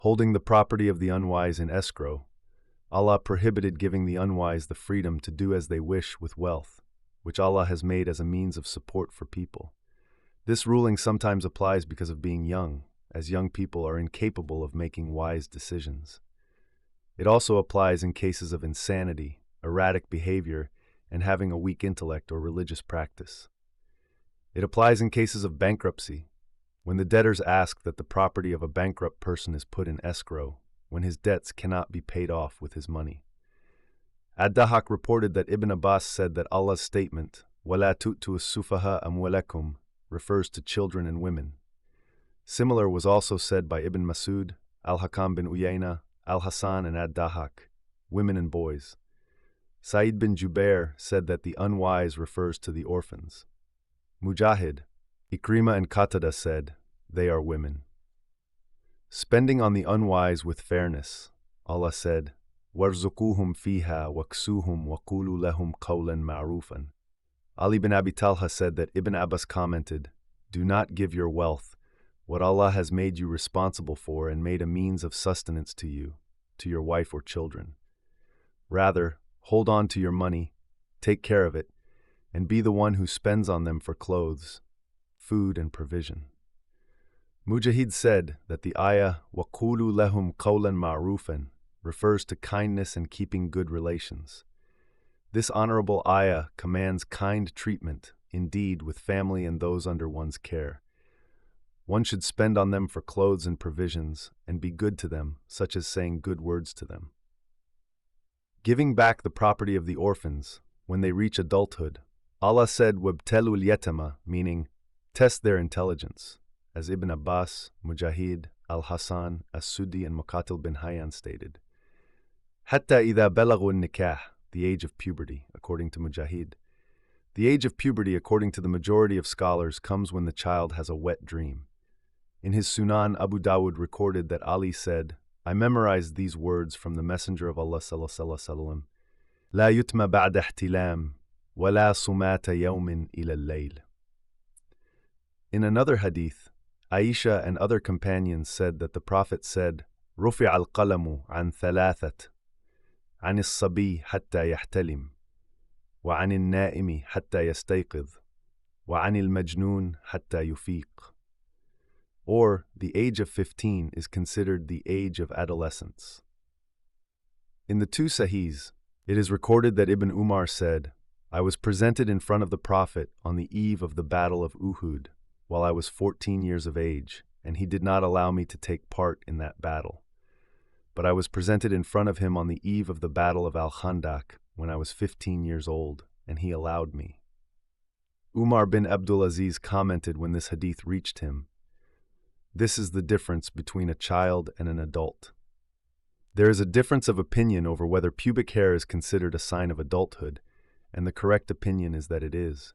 Holding the property of the unwise in escrow, Allah prohibited giving the unwise the freedom to do as they wish with wealth, which Allah has made as a means of support for people. This ruling sometimes applies because of being young, as young people are incapable of making wise decisions. It also applies in cases of insanity, erratic behavior, and having a weak intellect or religious practice. It applies in cases of bankruptcy, when the debtors ask that the property of a bankrupt person is put in escrow, when his debts cannot be paid off with his money. Ad-Dahak reported that Ibn Abbas said that Allah's statement, وَلَا تُؤْتُوا السُّفَهَاءَ أَمْوَالَكُمْ, refers to children and women. Similar was also said by Ibn Masud, Al-Hakam bin Uyayna, Al-Hasan and Ad-Dahak, women and boys. Sa'id bin Jubair said that the unwise refers to the orphans. Mujahid, Ikrima and Qatada said, they are women. Spending on the unwise with fairness, Allah said, وَارْزُقُوهُمْ فِيهَا وَاكْسُوهُمْ وَقُولُوا لَهُمْ قَوْلًا مَعْرُوفًا. Ali bin Abi Talha said that Ibn Abbas commented, do not give your wealth, what Allah has made you responsible for and made a means of sustenance to you, to your wife or children. Rather, hold on to your money, take care of it, and be the one who spends on them for clothes, food, and provision. Mujahid said that the ayah, وَقُولُوا لَهُمْ قَوْلًا مَعْرُوفًا, refers to kindness and keeping good relations. This honorable ayah commands kind treatment, indeed, with family and those under one's care. One should spend on them for clothes and provisions, and be good to them, such as saying good words to them. Giving back the property of the orphans, when they reach adulthood, Allah said, وَابْتَلُوا الْيَتَمَى, meaning, test their intelligence, as Ibn Abbas, Mujahid, Al-Hasan, As-Suddi, and Muqatil bin Hayyan stated. حَتَّى إِذَا بَلَغُوا النِّكَاحِ, the age of puberty, according to Mujahid. The age of puberty, according to the majority of scholars, comes when the child has a wet dream. In his Sunan, Abu Dawud recorded that Ali said, I memorized these words from the Messenger of Allah sallallahu alaihi wasallam, لا يتم بعد احتلام ولا صمات يوم إلى الليل. In another hadith, Aisha and other companions said that the Prophet said, رفع القلم عن ثلاثة عن الصبي حتى يحتلم وعن النائم حتى يستيقظ وعن المجنون حتى يفيق. Or, the age of 15 is considered the age of adolescence. In the two Sahihs, it is recorded that Ibn Umar said, I was presented in front of the Prophet on the eve of the Battle of Uhud, while I was 14 years of age, and he did not allow me to take part in that battle. But I was presented in front of him on the eve of the Battle of Al-Khandaq, when I was 15 years old, and he allowed me. Umar bin Abdul Aziz commented when this hadith reached him, this is the difference between a child and an adult. There is a difference of opinion over whether pubic hair is considered a sign of adulthood, and the correct opinion is that it is.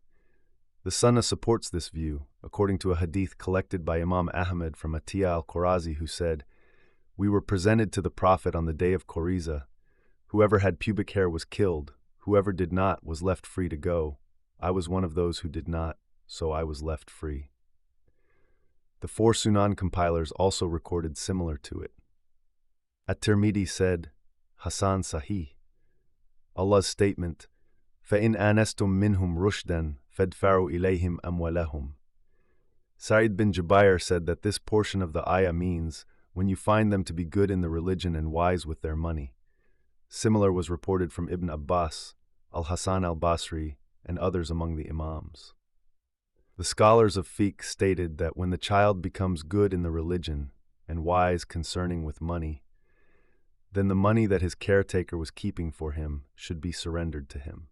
The Sunnah supports this view, according to a hadith collected by Imam Ahmad from Atiyah al-Qurazi, who said, we were presented to the Prophet on the day of Qoriza. Whoever had pubic hair was killed. Whoever did not was left free to go. I was one of those who did not, so I was left free. The four Sunan compilers also recorded similar to it. At-Tirmidhi said, Hasan Sahih. Allah's statement, فَإِنْ آنَسْتُم مِّنْهُمْ رُشْدًا فَادْفَعُوا إِلَيْهِمْ أَمْوَالَهُمْ. Sa'id bin Jubair said that this portion of the ayah means, when you find them to be good in the religion and wise with their money. Similar was reported from Ibn Abbas, Al-Hasan al-Basri, and others among the Imams. The scholars of fiqh stated that when the child becomes good in the religion and wise concerning with money, then the money that his caretaker was keeping for him should be surrendered to him.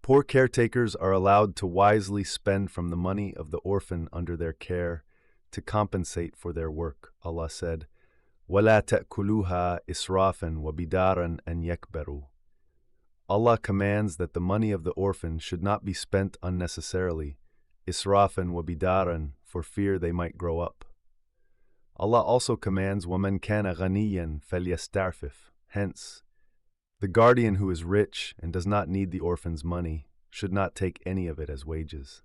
Poor caretakers are allowed to wisely spend from the money of the orphan under their care to compensate for their work. Allah said, وَلَا تَأْكُلُوهَا إِسْرَافًا وَبِدَارًا أَنْ يَكْبَرُوا. Allah commands that the money of the orphan should not be spent unnecessarily, israfan wa bidaran, for fear they might grow up. Allah also commands وَمَنْ كَانَ غَنِيًّا فَلْيَسْتَعْفِفْ. Hence, the guardian who is rich and does not need the orphan's money should not take any of it as wages.